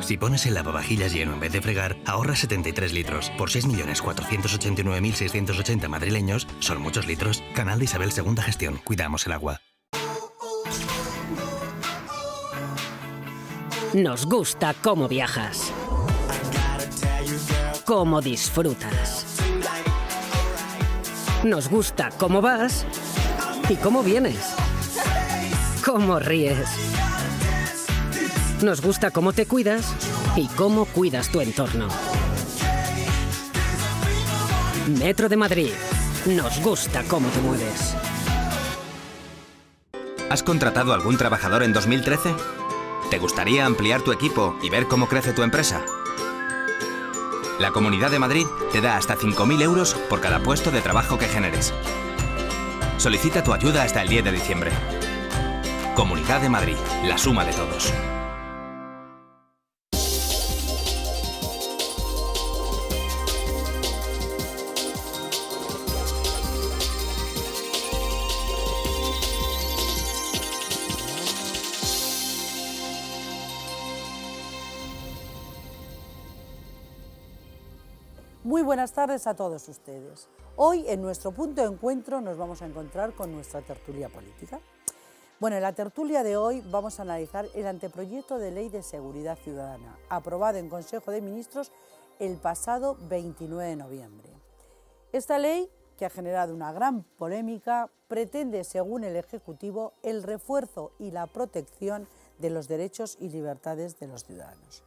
Si pones el lavavajillas lleno en vez de fregar, ahorras 73 litros. Por 6.489.680 madrileños, son muchos litros. Canal de Isabel II Gestión. Cuidamos el agua. Nos gusta cómo viajas, cómo disfrutas. Nos gusta cómo vas y cómo vienes, cómo ríes. Nos gusta cómo te cuidas y cómo cuidas tu entorno. Metro de Madrid. Nos gusta cómo te mueves. ¿Has contratado a algún trabajador en 2013? ¿Te gustaría ampliar tu equipo y ver cómo crece tu empresa? La Comunidad de Madrid te da hasta 5.000 euros por cada puesto de trabajo que generes. Solicita tu ayuda hasta el 10 de diciembre. Comunidad de Madrid, la suma de todos. Muy buenas tardes a todos ustedes. Hoy en nuestro punto de encuentro nos vamos a encontrar con nuestra tertulia política. Bueno, en la tertulia de hoy vamos a analizar el anteproyecto de Ley de Seguridad Ciudadana, aprobado en Consejo de Ministros el pasado 29 de noviembre. Esta ley, que ha generado una gran polémica, pretende, según el Ejecutivo, el refuerzo y la protección de los derechos y libertades de los ciudadanos.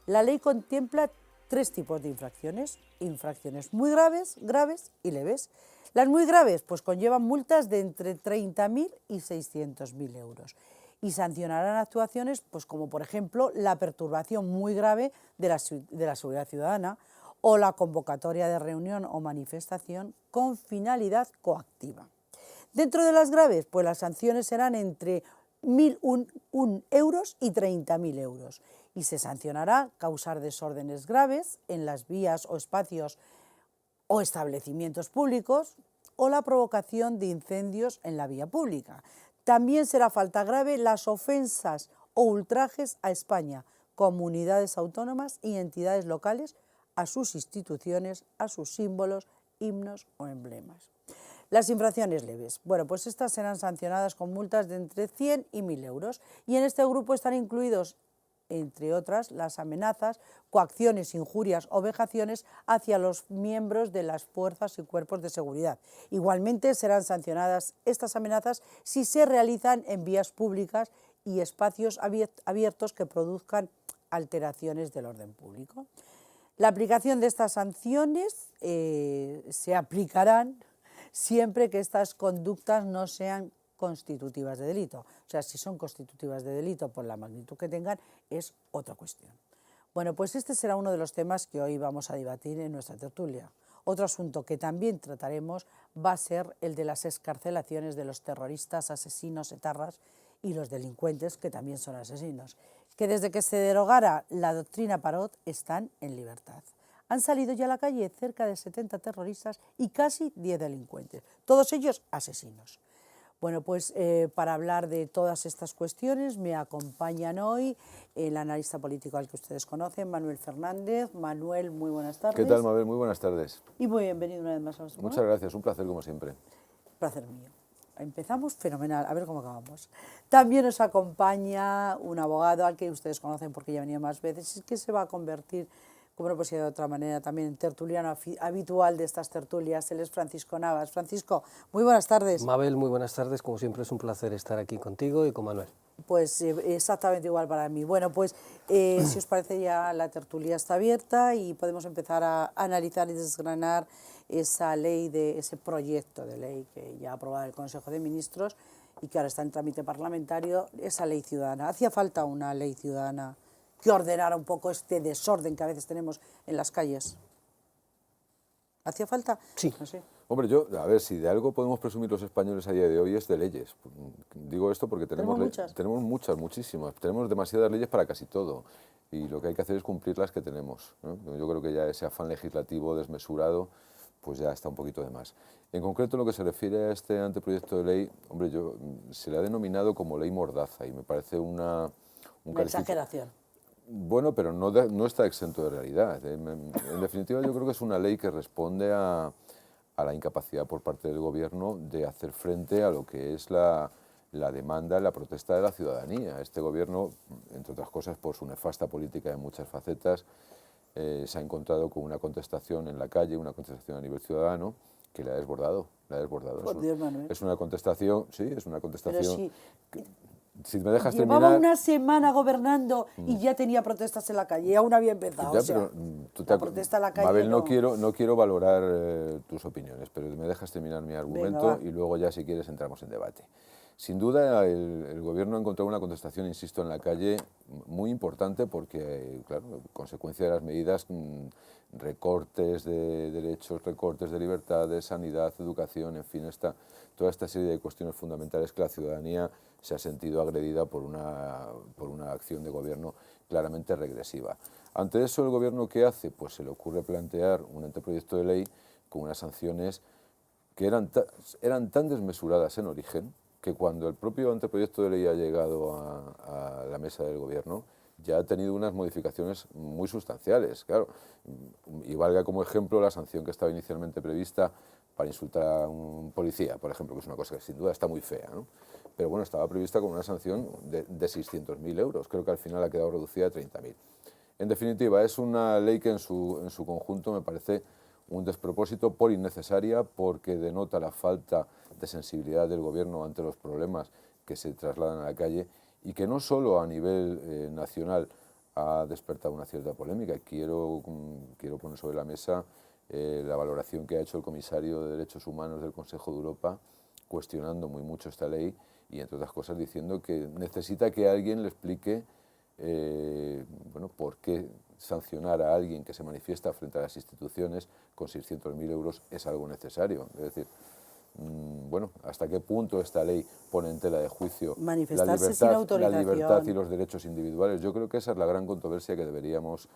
La ley contempla tres tipos de infracciones: infracciones muy graves, graves y leves. Las muy graves pues conllevan multas de entre 30.000 y 600.000 euros y sancionarán actuaciones pues como por ejemplo la perturbación muy grave de la seguridad ciudadana o la convocatoria de reunión o manifestación con finalidad coactiva. Dentro de las graves pues las sanciones serán entre 1.001 euros y 30.000 euros. Y se sancionará causar desórdenes graves en las vías o espacios o establecimientos públicos o la provocación de incendios en la vía pública. También será falta grave las ofensas o ultrajes a España, comunidades autónomas y entidades locales, a sus instituciones, a sus símbolos, himnos o emblemas. Las infracciones leves, bueno, pues estas serán sancionadas con multas de entre 100 y 1.000 euros y en este grupo están incluidos, entre otras, las amenazas, coacciones, injurias o vejaciones hacia los miembros de las fuerzas y cuerpos de seguridad. Igualmente serán sancionadas estas amenazas si se realizan en vías públicas y espacios abiertos que produzcan alteraciones del orden público. La aplicación de estas sanciones se aplicarán siempre que estas conductas no sean constitutivas de delito. O sea, si son constitutivas de delito por la magnitud que tengan, es otra cuestión. Bueno, pues este será uno de los temas que hoy vamos a debatir en nuestra tertulia. Otro asunto que también trataremos va a ser el de las excarcelaciones de los terroristas, asesinos, etarras y los delincuentes, que también son asesinos, que desde que se derogara la doctrina Parot están en libertad. Han salido ya a la calle cerca de 70 terroristas y casi 10 delincuentes, todos ellos asesinos. Bueno, pues para hablar de todas estas cuestiones me acompañan hoy el analista político al que ustedes conocen, Manuel Fernández. Manuel, muy buenas tardes. ¿Qué tal, Mabel? Muy buenas tardes. Y muy bienvenido una vez más a nuestro Muchas gracias, un placer como siempre. Placer mío. Empezamos fenomenal, a ver cómo acabamos. También nos acompaña un abogado al que ustedes conocen porque ya ha venido más veces y que se va a convertir, como no puede ser de otra manera, también en tertuliano habitual de estas tertulias. Él es Francisco Navas. Francisco, muy buenas tardes. Mabel, muy buenas tardes. Como siempre es un placer estar aquí contigo y con Manuel. Pues exactamente igual para mí. Bueno, pues si os parece ya la tertulia está abierta y podemos empezar a analizar y desgranar esa ley, ese proyecto de ley que ya ha aprobado el Consejo de Ministros y que ahora está en trámite parlamentario, esa ley ciudadana. Hacía falta una ley ciudadana que ordenara un poco este desorden que a veces tenemos en las calles. ¿Hacía falta? Sí. No sé. Hombre, a ver, si de algo podemos presumir los españoles a día de hoy es de leyes. Digo esto porque tenemos muchísimas. Tenemos demasiadas leyes para casi todo. Y lo que hay que hacer es cumplir las que tenemos, ¿no? Yo creo que ya ese afán legislativo desmesurado, pues ya está un poquito de más. En concreto, en lo que se refiere a este anteproyecto de ley, hombre, se le ha denominado como ley mordaza y me parece una exageración. Bueno, pero no está exento de realidad. En definitiva, yo creo que es una ley que responde a la incapacidad por parte del Gobierno de hacer frente a lo que es la demanda, la protesta de la ciudadanía. Este Gobierno, entre otras cosas, por su nefasta política en muchas facetas, se ha encontrado con una contestación en la calle, una contestación a nivel ciudadano, que la ha desbordado. Por Dios, Manuel. Es una contestación, sí, es una contestación... Pero si me dejas llevaba terminar... una semana gobernando y ya tenía protestas en la calle, y aún había empezado. Ya, o sea, pero la protesta en la calle Mabel, no quiero valorar tus opiniones, pero me dejas terminar mi argumento. Venga, y luego ya, si quieres, entramos en debate. Sin duda, el Gobierno ha encontrado una contestación, insisto, en la calle muy importante porque, claro, consecuencia de las medidas, recortes de derechos, recortes de libertades, sanidad, educación, en fin, toda esta serie de cuestiones fundamentales que la ciudadanía se ha sentido agredida por una acción de Gobierno claramente regresiva. Ante eso, ¿el Gobierno qué hace? Pues se le ocurre plantear un anteproyecto de ley con unas sanciones que eran tan desmesuradas en origen, que cuando el propio anteproyecto de ley ha llegado a la mesa del Gobierno, ya ha tenido unas modificaciones muy sustanciales, claro. Y valga como ejemplo la sanción que estaba inicialmente prevista para insultar a un policía, por ejemplo, que es una cosa que sin duda está muy fea, ¿no? Pero bueno, estaba prevista con una sanción de 600.000 euros, creo que al final ha quedado reducida a 30.000. En definitiva, es una ley que en su conjunto me parece un despropósito por innecesaria, porque denota la falta de sensibilidad del Gobierno ante los problemas que se trasladan a la calle y que no solo a nivel nacional ha despertado una cierta polémica. Quiero poner sobre la mesa la valoración que ha hecho el comisario de Derechos Humanos del Consejo de Europa, cuestionando muy mucho esta ley y, entre otras cosas, diciendo que necesita que alguien le explique por qué sancionar a alguien que se manifiesta frente a las instituciones con 600.000 euros es algo necesario. Es decir, hasta qué punto esta ley pone en tela de juicio la libertad y los derechos individuales. Yo creo que esa es la gran controversia que deberíamos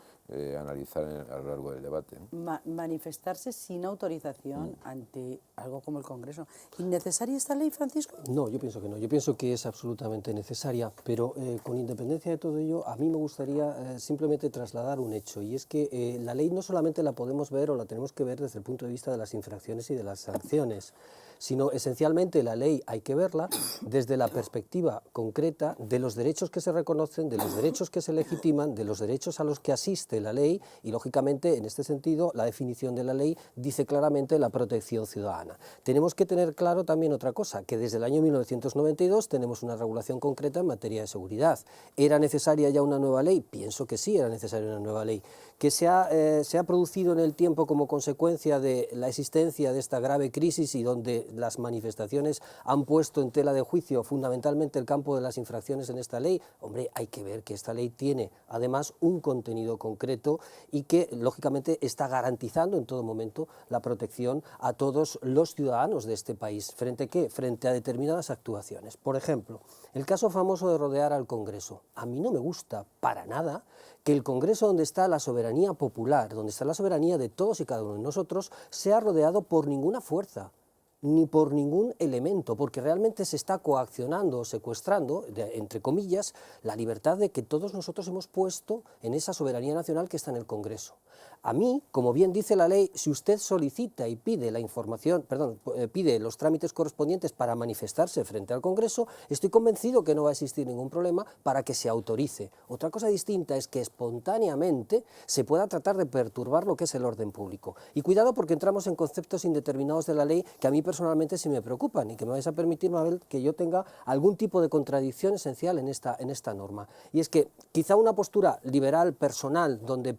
analizar a lo largo del debate, ¿no? Manifestarse sin autorización ante algo como el Congreso. ¿Innecesaria esta ley, Francisco? No, yo pienso que no. Yo pienso que es absolutamente necesaria, pero con independencia de todo ello, a mí me gustaría simplemente trasladar un hecho, y es que la ley no solamente la podemos ver o la tenemos que ver desde el punto de vista de las infracciones y de las sanciones, sino esencialmente la ley hay que verla desde la perspectiva concreta de los derechos que se reconocen, de los derechos que se legitiman, de los derechos a los que asiste la ley y, lógicamente, en este sentido, la definición de la ley dice claramente la protección ciudadana. Tenemos que tener claro también otra cosa, que desde el año 1992 tenemos una regulación concreta en materia de seguridad. ¿Era necesaria ya una nueva ley? Pienso que sí, era necesaria una nueva ley. ¿Que se ha producido en el tiempo como consecuencia de la existencia de esta grave crisis y donde las manifestaciones han puesto en tela de juicio fundamentalmente el campo de las infracciones en esta ley? Hombre, hay que ver que esta ley tiene además un contenido concreto y que lógicamente está garantizando en todo momento la protección a todos los ciudadanos de este país. ¿Frente a qué? Frente a determinadas actuaciones. Por ejemplo, el caso famoso de rodear al Congreso. A mí no me gusta para nada que el Congreso, donde está la soberanía popular, donde está la soberanía de todos y cada uno de nosotros, sea rodeado por ninguna fuerza, ni por ningún elemento, porque realmente se está coaccionando o secuestrando, entre comillas, la libertad de que todos nosotros hemos puesto en esa soberanía nacional que está en el Congreso. A mí, como bien dice la ley, si usted solicita y pide la información, pide los trámites correspondientes para manifestarse frente al Congreso, estoy convencido que no va a existir ningún problema para que se autorice. Otra cosa distinta es que espontáneamente se pueda tratar de perturbar lo que es el orden público. Y cuidado, porque entramos en conceptos indeterminados de la ley que a mí personalmente sí me preocupan y que me vais a permitir, Mabel, que yo tenga algún tipo de contradicción esencial en esta norma. Y es que quizá una postura liberal personal donde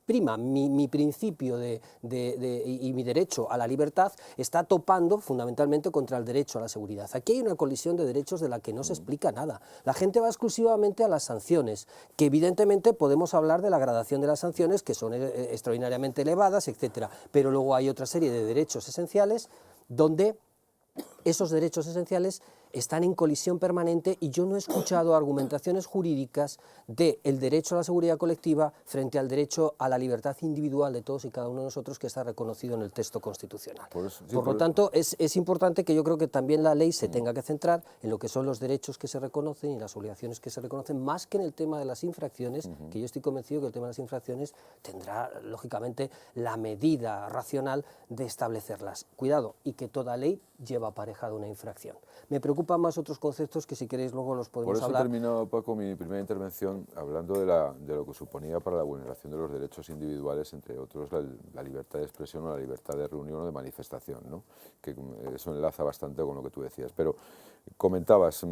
prima mi principio y mi derecho a la libertad está topando fundamentalmente contra el derecho a la seguridad. Aquí hay una colisión de derechos de la que no se explica nada. La gente va exclusivamente a las sanciones, que evidentemente podemos hablar de la gradación de las sanciones, que son extraordinariamente elevadas, etcétera, pero luego hay otra serie de derechos esenciales donde esos derechos esenciales están en colisión permanente y yo no he escuchado argumentaciones jurídicas del derecho a la seguridad colectiva frente al derecho a la libertad individual de todos y cada uno de nosotros que está reconocido en el texto constitucional. Por lo tanto, es importante que yo creo que también la ley se tenga que centrar en lo que son los derechos que se reconocen y las obligaciones que se reconocen, más que en el tema de las infracciones, que yo estoy convencido que el tema de las infracciones tendrá, lógicamente, la medida racional de establecerlas. Cuidado, y que toda ley lleva aparejada una infracción. Me preocupan más otros conceptos que si queréis luego los podemos hablar. Por eso he terminado, Paco, mi primera intervención hablando de lo que suponía para la vulneración de los derechos individuales, entre otros la libertad de expresión o la libertad de reunión o de manifestación, ¿no? Que eso enlaza bastante con lo que tú decías. Pero comentabas,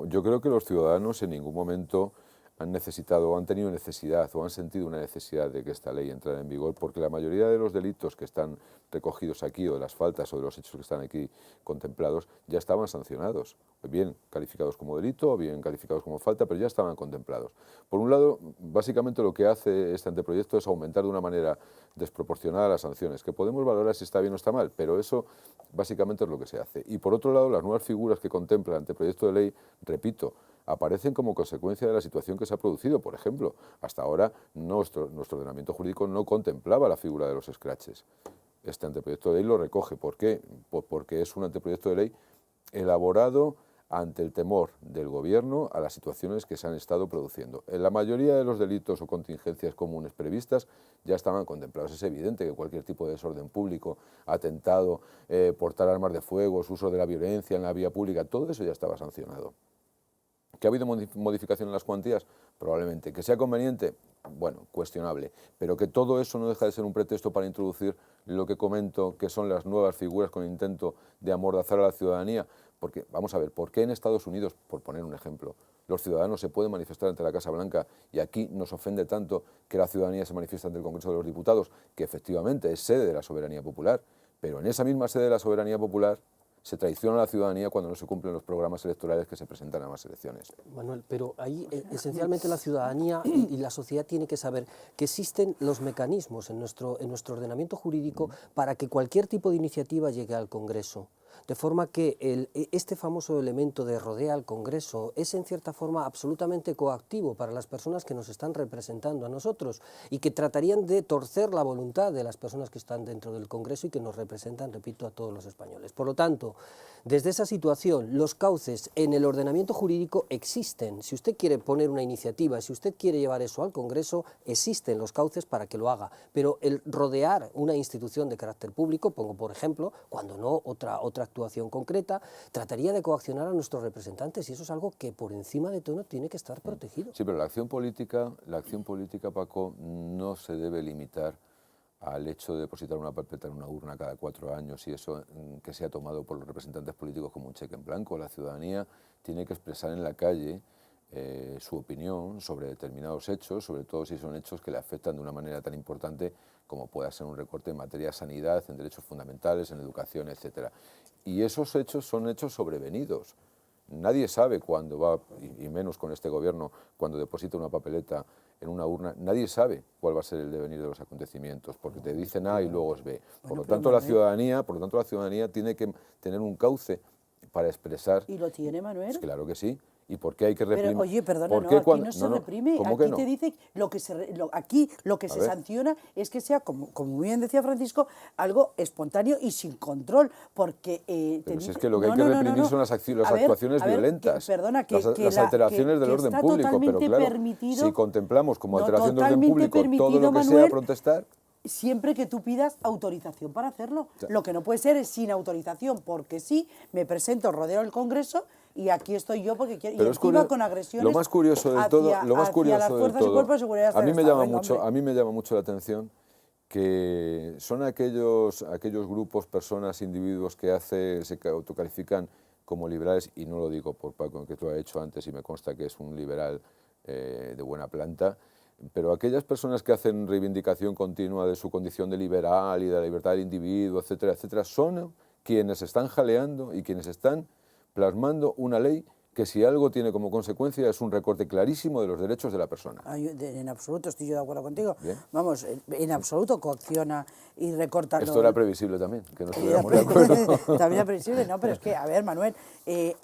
yo creo que los ciudadanos en ningún momento han necesitado, o han tenido necesidad, o han sentido una necesidad de que esta ley entrara en vigor, porque la mayoría de los delitos que están recogidos aquí, o de las faltas, o de los hechos que están aquí contemplados, ya estaban sancionados, bien calificados como delito, o bien calificados como falta, pero ya estaban contemplados. Por un lado, básicamente lo que hace este anteproyecto es aumentar de una manera desproporcionada las sanciones, que podemos valorar si está bien o está mal, pero eso básicamente es lo que se hace. Y por otro lado, las nuevas figuras que contempla el anteproyecto de ley, repito, aparecen como consecuencia de la situación que se ha producido. Por ejemplo, hasta ahora nuestro ordenamiento jurídico no contemplaba la figura de los escraches. Este anteproyecto de ley lo recoge. ¿Por qué? Porque es un anteproyecto de ley elaborado ante el temor del Gobierno a las situaciones que se han estado produciendo. En la mayoría de los delitos o contingencias comunes previstas ya estaban contemplados. Es evidente que cualquier tipo de desorden público, atentado, portar armas de fuego, uso de la violencia en la vía pública, todo eso ya estaba sancionado. ¿Que ha habido modificación en las cuantías? Probablemente. ¿Que sea conveniente? Bueno, cuestionable. Pero que todo eso no deja de ser un pretexto para introducir lo que comento, que son las nuevas figuras con intento de amordazar a la ciudadanía. Porque, vamos a ver, ¿por qué en Estados Unidos, por poner un ejemplo, los ciudadanos se pueden manifestar ante la Casa Blanca y aquí nos ofende tanto que la ciudadanía se manifiesta ante el Congreso de los Diputados, que efectivamente es sede de la soberanía popular, pero en esa misma sede de la soberanía popular se traiciona a la ciudadanía cuando no se cumplen los programas electorales que se presentan a más elecciones? Manuel, pero ahí esencialmente la ciudadanía y la sociedad tiene que saber que existen los mecanismos en nuestro ordenamiento jurídico para que cualquier tipo de iniciativa llegue al Congreso. De forma que este famoso elemento de rodea al Congreso es en cierta forma absolutamente coactivo para las personas que nos están representando a nosotros y que tratarían de torcer la voluntad de las personas que están dentro del Congreso y que nos representan, repito, a todos los españoles. Por lo tanto, desde esa situación, los cauces en el ordenamiento jurídico existen. Si usted quiere poner una iniciativa, si usted quiere llevar eso al Congreso, existen los cauces para que lo haga. Pero el rodear una institución de carácter público, pongo por ejemplo, cuando no otra actuación concreta, trataría de coaccionar a nuestros representantes y eso es algo que por encima de todo tiene que estar protegido. Sí, pero la acción política, Paco, no se debe limitar al hecho de depositar una papeleta en una urna cada 4 años y eso que sea tomado por los representantes políticos como un cheque en blanco. La ciudadanía tiene que expresar en la calle su opinión sobre determinados hechos, sobre todo si son hechos que le afectan de una manera tan importante como pueda ser un recorte en materia de sanidad, en derechos fundamentales, en educación, etc. Y esos hechos son hechos sobrevenidos. Nadie sabe cuándo va, y menos con este gobierno, cuando deposita una papeleta en una urna, nadie sabe cuál va a ser el devenir de los acontecimientos, porque te dicen A y luego es B. Por lo tanto, la ciudadanía tiene que tener un cauce para expresar. ¿Y lo tiene, Manuel? Pues claro que sí. ¿Y por qué hay que reprimir? Pero, oye, perdona, no, aquí no se reprime, aquí te dice, aquí lo que se sanciona es que sea, como muy bien decía Francisco, algo espontáneo y sin control, porque... pero si es que lo que hay que reprimir son las actuaciones violentas, las alteraciones del orden público, pero claro, si contemplamos como alteración del orden público todo lo que sea protestar... Siempre que tú pidas autorización para hacerlo. Lo que no puede ser es sin autorización, porque sí, me presento, rodeo el Congreso y aquí estoy yo porque quiero. Pero y encima con agresiones lo más curioso de todo, las fuerzas y cuerpos de seguridad a mí me llama mucho la atención que son aquellos grupos, personas, individuos que se autocalifican como liberales, y no lo digo por Paco, que tú has hecho antes y me consta que es un liberal de buena planta, pero aquellas personas que hacen reivindicación continua de su condición de liberal y de la libertad del individuo, etcétera, etcétera, son quienes están jaleando y quienes están plasmando una ley que si algo tiene como consecuencia es un recorte clarísimo de los derechos de la persona. En absoluto estoy yo de acuerdo contigo. Bien. Vamos, en absoluto coacciona y recorta. Esto era previsible también, que no estuviéramos de acuerdo. También era previsible, no, pero es que, a ver, Manuel,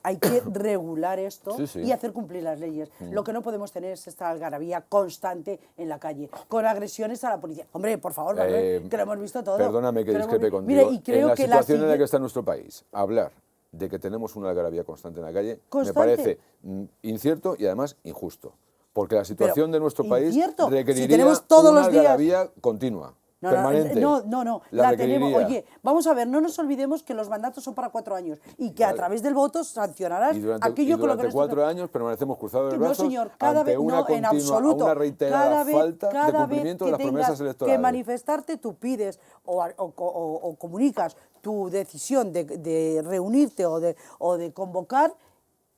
hay que regular esto Sí, sí. y hacer cumplir las leyes. Lo que no podemos tener es esta algarabía constante en la calle, con agresiones a la policía. Hombre, por favor, Manuel, que lo hemos visto todo. Perdóname que discrepe contigo. Mira, y creo en la que situación en la que está nuestro país, hablar de que tenemos una algarabía constante en la calle me parece incierto y además injusto. Porque la situación de nuestro país requeriría tenemos todos una los días algarabía continua. Permanente. No, la tenemos. Oye, vamos a ver, no nos olvidemos que los mandatos son para 4 años y que a través del voto sancionarás aquello con lo que durante 4 años permanecemos cruzados de brazos señor, cada ante vez, una en absoluto. una reiterada falta de cumplimiento de las promesas electorales. Que manifestarte, tú pides o comunicas tu decisión de reunirte o de convocar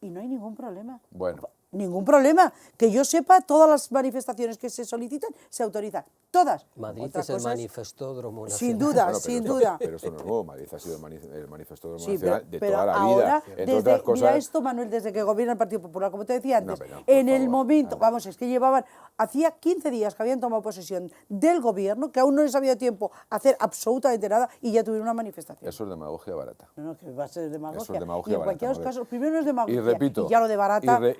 y no hay ningún problema. Bueno. Ningún problema. Que yo sepa, todas las manifestaciones que se solicitan se autorizan. Todas. Madrid es el manifestódromo nacional. Sin duda, sin duda. Pero esto no es nuevo. Madrid ha sido el manifestódromo Sí, nacional de pero toda la ahora, vida. Entre otras cosas, mira esto, Manuel, desde que gobierna el Partido Popular, como te decía antes, por en el favor, momento, vamos, es que hacía 15 días que habían tomado posesión del gobierno, que aún no les había tiempo a hacer absolutamente nada y ya tuvieron una manifestación. eso es demagogia barata. No, que va a ser demagogia. Eso es demagogia y en barata, cualquier caso, primero no es demagogia. Y repito, y ya lo de barata, bueno,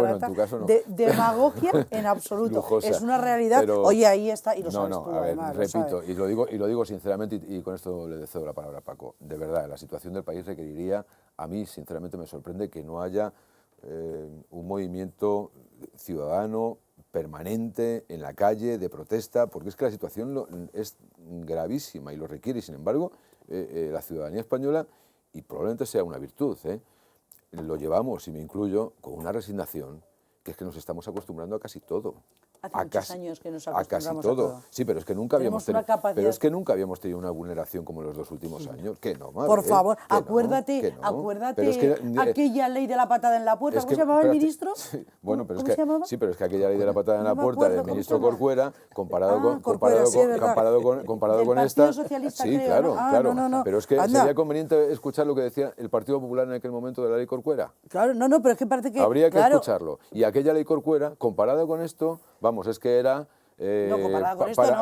en tu caso no. Demagogia en absoluto. Lujosa, es una realidad. pero, oye, ahí está, y lo sabes tú, a ver, además, repito, y lo digo sinceramente, y con esto le cedo la palabra a Paco, de verdad, la situación del país requeriría, a mí sinceramente me sorprende que no haya un movimiento ciudadano permanente en la calle de protesta, porque es que la situación es gravísima y lo requiere, y sin embargo, la ciudadanía española, y probablemente sea una virtud, lo llevamos, y me incluyo, con una resignación, que es que nos estamos acostumbrando a casi todo. Hace muchos años que nos acostumbramos a casi todo. Sí, pero es que nunca habíamos tenido una vulneración como los 2 últimos años. Que no, madre, por favor, que acuérdate aquella ley de la patada en la puerta. ¿Cómo se llamaba el ministro? Sí, bueno, pero ¿Cómo es que aquella ley de la patada en la puerta del ministro Corcuera, comparado con esta. Sí, claro. Pero es que sería conveniente escuchar lo que decía el Partido Popular en aquel momento de la ley Corcuera. Claro, pero es que parece que habría que escucharlo. Y aquella ley Corcuera, comparado con esto, vamos, es que era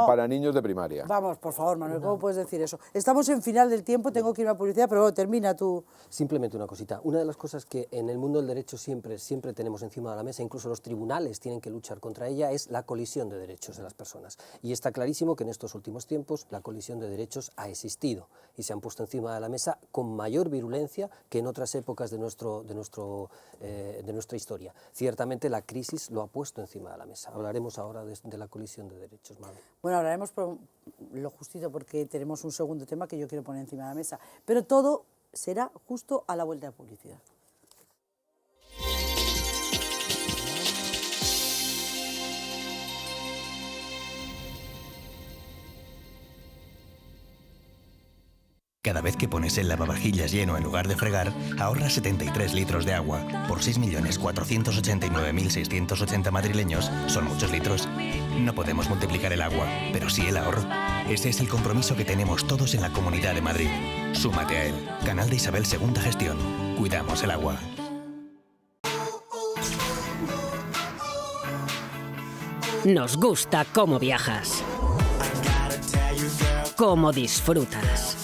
para niños de primaria. Vamos, por favor, Manuel, ¿cómo puedes decir eso? Estamos en final del tiempo, tengo que ir a publicidad, pero bueno, termina tú. Simplemente una cosita. Una de las cosas que en el mundo del derecho siempre tenemos encima de la mesa, incluso los tribunales tienen que luchar contra ella, es la colisión de derechos de las personas. Y está clarísimo que en estos últimos tiempos la colisión de derechos ha existido y se han puesto encima de la mesa con mayor virulencia que en otras épocas de nuestra historia. Ciertamente la crisis lo ha puesto encima de la mesa. Hablaremos ahora de la colisión de derechos, Mabel. Bueno, hablaremos por lo justito porque tenemos un segundo tema que yo quiero poner encima de la mesa, pero todo será justo a la vuelta de publicidad. Cada vez que pones el lavavajillas lleno en lugar de fregar, ahorras 73 litros de agua. Por 6.489.680 madrileños, son muchos litros. No podemos multiplicar el agua, pero sí el ahorro. Ese es el compromiso que tenemos todos en la Comunidad de Madrid. Súmate a él. Canal de Isabel II Gestión. Cuidamos el agua. Nos gusta cómo viajas, cómo disfrutas.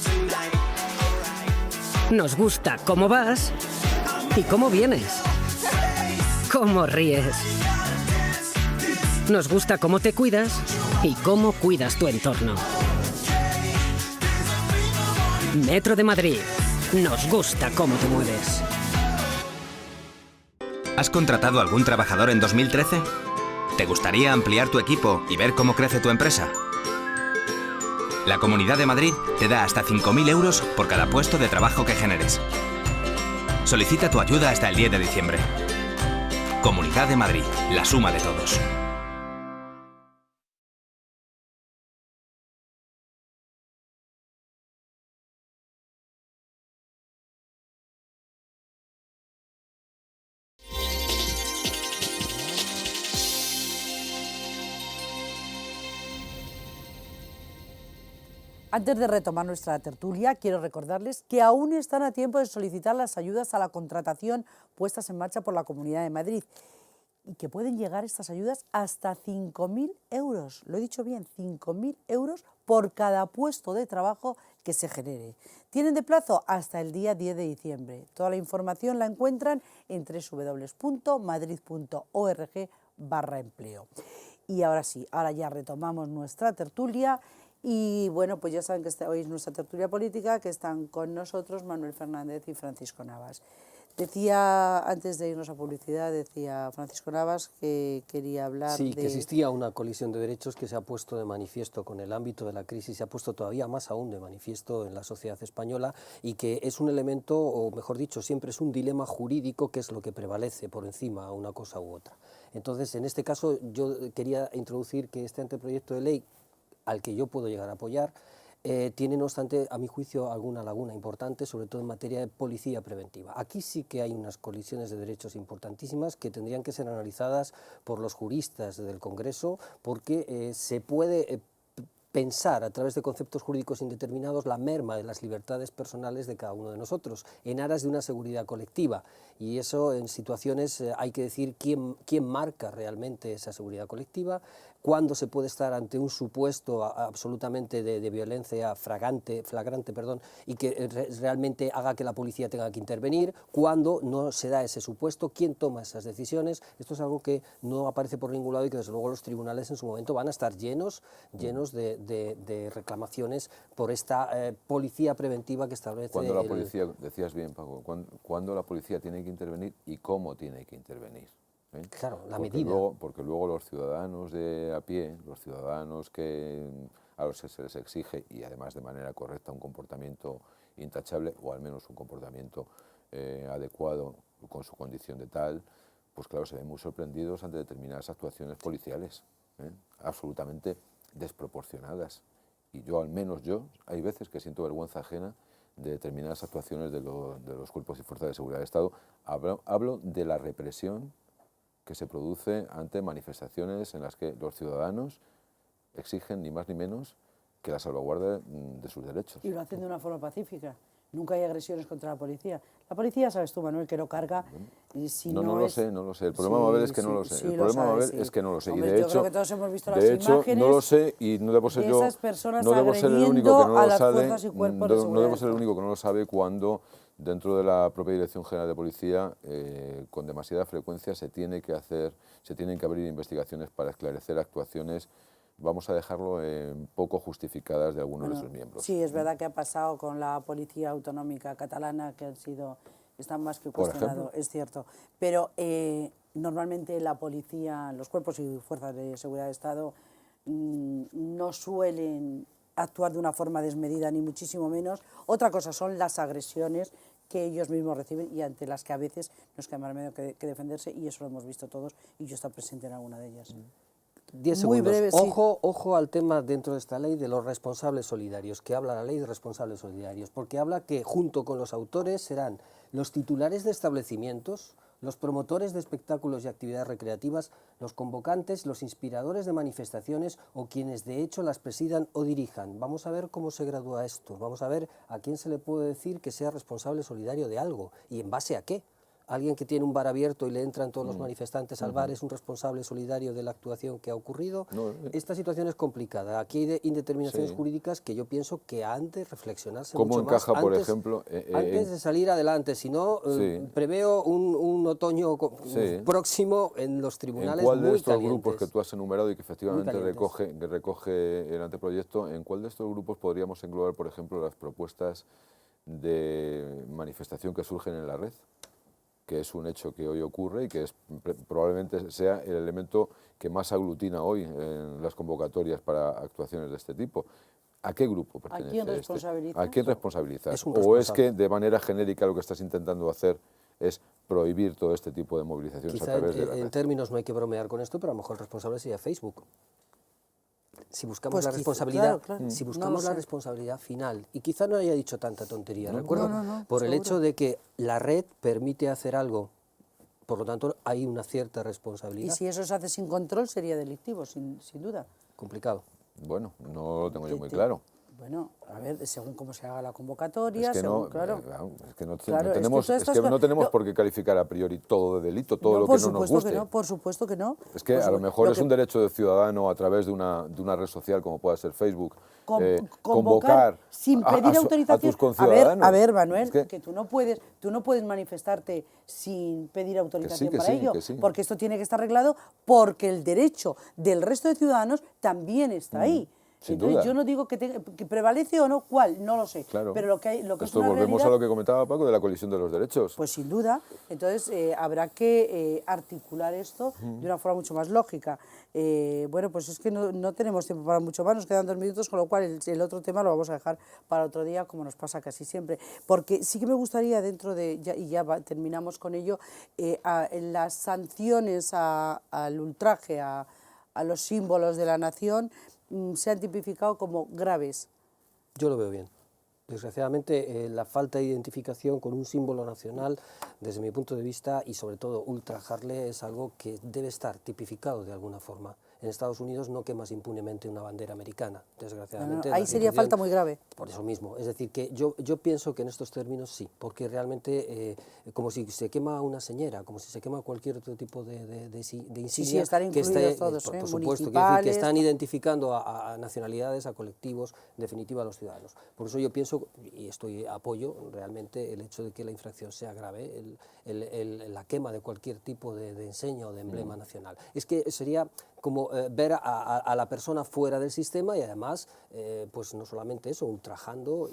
Nos gusta cómo vas y cómo vienes, cómo ríes. Nos gusta cómo te cuidas y cómo cuidas tu entorno. Metro de Madrid. Nos gusta cómo te mueves. ¿Has contratado algún trabajador en 2013? ¿Te gustaría ampliar tu equipo y ver cómo crece tu empresa? La Comunidad de Madrid te da hasta 5.000 euros por cada puesto de trabajo que generes. Solicita tu ayuda hasta el 10 de diciembre. Comunidad de Madrid, la suma de todos. Antes de retomar nuestra tertulia, quiero recordarles que aún están a tiempo de solicitar las ayudas a la contratación puestas en marcha por la Comunidad de Madrid y que pueden llegar estas ayudas hasta 5.000 euros. Lo he dicho bien, 5.000 euros por cada puesto de trabajo que se genere. Tienen de plazo hasta el día 10 de diciembre. Toda la información la encuentran en www.madrid.org/empleo. Y ahora sí, ahora ya retomamos nuestra tertulia. Y bueno, pues ya saben que hoy es nuestra tertulia política, que están con nosotros Manuel Fernández y Francisco Navas. Decía, antes de irnos a publicidad, decía Francisco Navas que quería hablar de... Sí, que existía una colisión de derechos que se ha puesto de manifiesto con el ámbito de la crisis, se ha puesto todavía más aún de manifiesto en la sociedad española y que es un elemento, o mejor dicho, siempre es un dilema jurídico que es lo que prevalece por encima a una cosa u otra. Entonces, en este caso, yo quería introducir que este anteproyecto de ley, al que yo puedo llegar a apoyar, tiene, no obstante, a mi juicio, alguna laguna importante, sobre todo en materia de policía preventiva. Aquí sí que hay unas colisiones de derechos importantísimas que tendrían que ser analizadas por los juristas del Congreso, porque se puede pensar a través de conceptos jurídicos indeterminados la merma de las libertades personales de cada uno de nosotros, en aras de una seguridad colectiva. Y eso en situaciones hay que decir quién marca realmente esa seguridad colectiva, cuándo se puede estar ante un supuesto absolutamente de violencia flagrante, y que realmente haga que la policía tenga que intervenir, cuándo no se da ese supuesto, quién toma esas decisiones. Esto es algo que no aparece por ningún lado y que desde luego los tribunales en su momento van a estar llenos de reclamaciones por esta policía preventiva que establece... Cuando la policía, decías bien Paco, cuando la policía tiene que intervenir y cómo tiene que intervenir. Claro, la medida. Porque luego los ciudadanos de a pie, los ciudadanos a los que se les exige, y además de manera correcta, un comportamiento intachable, o al menos un comportamiento adecuado con su condición de tal, pues claro, se ven muy sorprendidos ante determinadas actuaciones policiales, absolutamente desproporcionadas. Y yo, al menos yo, hay veces que siento vergüenza ajena de determinadas actuaciones de los cuerpos y fuerzas de seguridad del Estado. Hablo de la represión que se produce ante manifestaciones en las que los ciudadanos exigen ni más ni menos que la salvaguardia de sus derechos. Y lo hacen de una forma pacífica. Nunca hay agresiones contra la policía. La policía, sabes tú, Manuel, que no carga. Y si no lo sé. El problema, Mabel, es que no lo sé. El problema, Mabel, es que no lo sé. Hombre, y de yo hecho, creo que todos hemos visto las imágenes. No lo sé y no debo ser yo. Esas personas no debo ser el único que no a lo las sabe. fuerzas y cuerpos de seguridad. No debo ser el único que no lo sabe cuando dentro de la propia Dirección General de Policía, con demasiada frecuencia se tienen que abrir investigaciones para esclarecer actuaciones, vamos a dejarlo poco justificadas de algunos de sus miembros. Sí, es verdad que ha pasado con la Policía Autonómica Catalana, que están más que cuestionados, es cierto. Pero normalmente la policía, los cuerpos y fuerzas de seguridad de Estado no suelen actuar de una forma desmedida, ni muchísimo menos. Otra cosa son las agresiones que ellos mismos reciben y ante las que a veces nos queda más remedio que defenderse, y eso lo hemos visto todos, y yo he estado presente en alguna de ellas. 10 segundos. Muy breve, ojo al tema dentro de esta ley de los responsables solidarios, que habla la ley de responsables solidarios, porque habla que junto con los autores serán los titulares de establecimientos, los promotores de espectáculos y actividades recreativas, los convocantes, los inspiradores de manifestaciones o quienes de hecho las presidan o dirijan. Vamos a ver cómo se gradúa esto, vamos a ver a quién se le puede decir que sea responsable solidario de algo y en base a qué. Alguien que tiene un bar abierto y le entran todos los manifestantes al bar es un responsable solidario de la actuación que ha ocurrido. Esta situación es complicada. Aquí hay indeterminaciones jurídicas que yo pienso que han de reflexionarse mucho más por ejemplo, antes de salir adelante. Si no, preveo un otoño próximo en los tribunales. ¿En cuál de estos calientes, grupos que tú has enumerado y que efectivamente recoge el anteproyecto, en cuál de estos grupos podríamos englobar, por ejemplo, las propuestas de manifestación que surgen en la red? Que es un hecho que hoy ocurre y que probablemente sea el elemento que más aglutina hoy en las convocatorias para actuaciones de este tipo. ¿A qué grupo pertenece? ¿A quién responsabiliza? ¿A quién responsabilizas? ¿O es que de manera genérica lo que estás intentando hacer es prohibir todo este tipo de movilizaciones a través de la red? En términos no hay que bromear con esto, pero a lo mejor el responsable sería Facebook. Si buscamos la responsabilidad, si buscamos la responsabilidad final, y quizá no haya dicho tanta tontería, recuerdo, por el hecho de que la red permite hacer algo, por lo tanto hay una cierta responsabilidad. Y si eso se hace sin control sería delictivo, sin duda. Complicado. Bueno, no lo tengo yo muy claro. Bueno, a ver, según cómo se haga la convocatoria, es que según, no, claro. No tenemos por qué calificar a priori todo de delito, todo lo que no nos guste. Por supuesto que no. Es que a lo mejor es un derecho de ciudadano a través de una red social como pueda ser Facebook, convocar sin pedir autorización a tus conciudadanos. A ver, Manuel, que tú no puedes manifestarte sin pedir autorización para ello, porque esto tiene que estar arreglado porque el derecho del resto de ciudadanos también está ahí. Entonces duda. yo no digo que prevalece o no, ¿cuál? No lo sé. Claro. Pero lo que es Esto una volvemos realidad, a lo que comentaba Paco de la colisión de los derechos. pues sin duda. Entonces habrá que articular esto de una forma mucho más lógica. Bueno, pues es que no tenemos tiempo para mucho más, nos quedan 2 minutos, con lo cual el otro tema lo vamos a dejar para otro día, como nos pasa casi siempre. Porque sí que me gustaría, terminamos con ello, las sanciones al ultraje a los símbolos de la nación se han tipificado como graves. Yo lo veo bien. Desgraciadamente, la falta de identificación con un símbolo nacional, desde mi punto de vista, y sobre todo ultrajarle, es algo que debe estar tipificado de alguna forma. En Estados Unidos no quemas impunemente una bandera americana, desgraciadamente. Ahí sería falta muy grave. Por eso mismo. Es decir, que yo pienso que en estos términos sí, porque realmente, como si se quema una señera, como si se quema cualquier otro tipo de insignia, sí, están incluidos todos, por supuesto, que están identificando a nacionalidad, a colectivos, en definitiva a los ciudadanos. Por eso yo pienso, y apoyo realmente el hecho de que la infracción sea grave, la quema de cualquier tipo de enseña o de emblema nacional. Es que sería como ver a la persona fuera del sistema y además, pues no solamente eso, ultrajando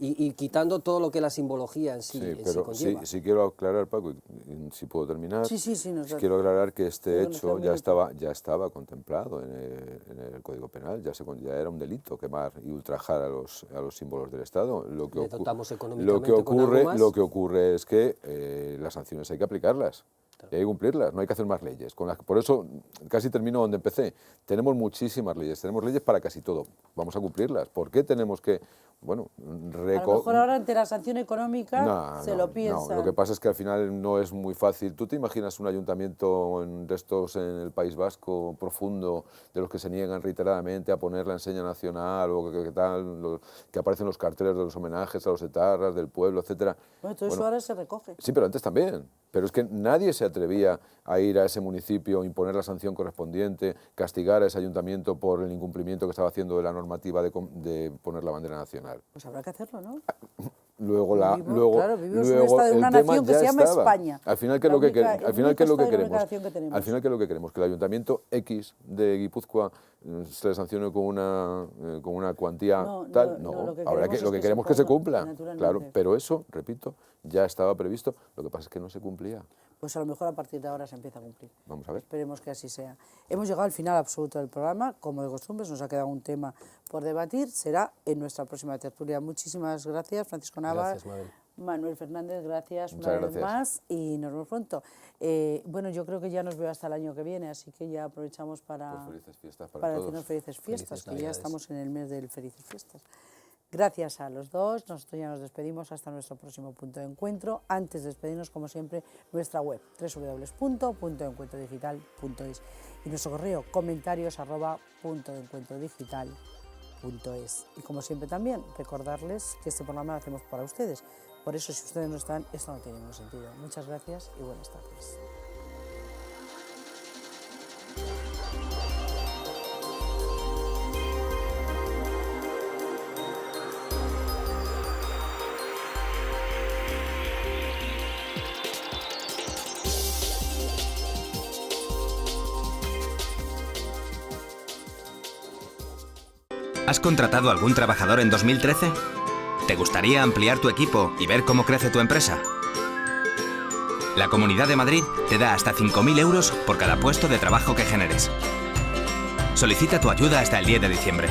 y quitando todo lo que la simbología en sí conlleva. Sí quiero aclarar, Paco, y si puedo terminar, quiero aclarar que este hecho ya estaba contemplado en el Código Penal, ya era un delito quemar y ultrajar a los símbolos del Estado. Lo que ocurre es que las sanciones hay que aplicarlas. Y hay que cumplirlas, no hay que hacer más leyes. Por eso, casi termino donde empecé. Tenemos muchísimas leyes, tenemos leyes para casi todo. Vamos a cumplirlas. ¿Por qué tenemos que, a lo mejor ahora ante la sanción económica lo piensan. No, lo que pasa es que al final no es muy fácil. ¿Tú te imaginas un ayuntamiento de estos en el País Vasco profundo, de los que se niegan reiteradamente a poner la enseña nacional o que aparecen los carteles de los homenajes a los etarras del pueblo, etcétera? Bueno, todo eso ahora se recoge. Sí, pero antes también. Pero es que nadie se atrevía a ir a ese municipio, imponer la sanción correspondiente, castigar a ese ayuntamiento por el incumplimiento que estaba haciendo de la normativa de poner la bandera nacional. Pues habrá que hacerlo, ¿no? Luego vivimos en una nación que se llama España. Al final, ¿qué es lo que queremos? Al final, ¿qué es lo que queremos? Que el ayuntamiento X de Guipúzcoa se le sancione con una cuantía tal. No, lo que queremos es que se cumpla. Claro, pero eso, repito, ya estaba previsto. Lo que pasa es que no se cumplía. Pues a lo mejor a partir de ahora se empieza a cumplir. Vamos a ver. Esperemos que así sea. Hemos llegado al final absoluto del programa. Como de costumbre, nos ha quedado un tema por debatir. Será en nuestra próxima tertulia. Muchísimas gracias, Francisco Nava. Gracias, Mabel. Manuel Fernández, gracias una vez más y nos vemos pronto. Bueno, yo creo que ya nos veo hasta el año que viene, así que ya aprovechamos para felices fiestas para todos. Decirnos felices fiestas, que ya Navidades. estamos en el mes del felices fiestas. Gracias a los dos, nosotros ya nos despedimos hasta nuestro próximo punto de encuentro. Antes de despedirnos, como siempre, nuestra web www.puntoencuentrodigital.es y nuestro correo comentarios@puntoencuentrodigital.es. Y como siempre también, recordarles que este programa lo hacemos para ustedes. Por eso, si ustedes no están, esto no tiene ningún sentido. Muchas gracias y buenas tardes. ¿Has contratado a algún trabajador en 2013? ¿Te gustaría ampliar tu equipo y ver cómo crece tu empresa? La Comunidad de Madrid te da hasta 5.000 euros por cada puesto de trabajo que generes. Solicita tu ayuda hasta el 10 de diciembre.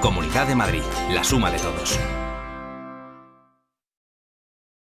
Comunidad de Madrid, la suma de todos.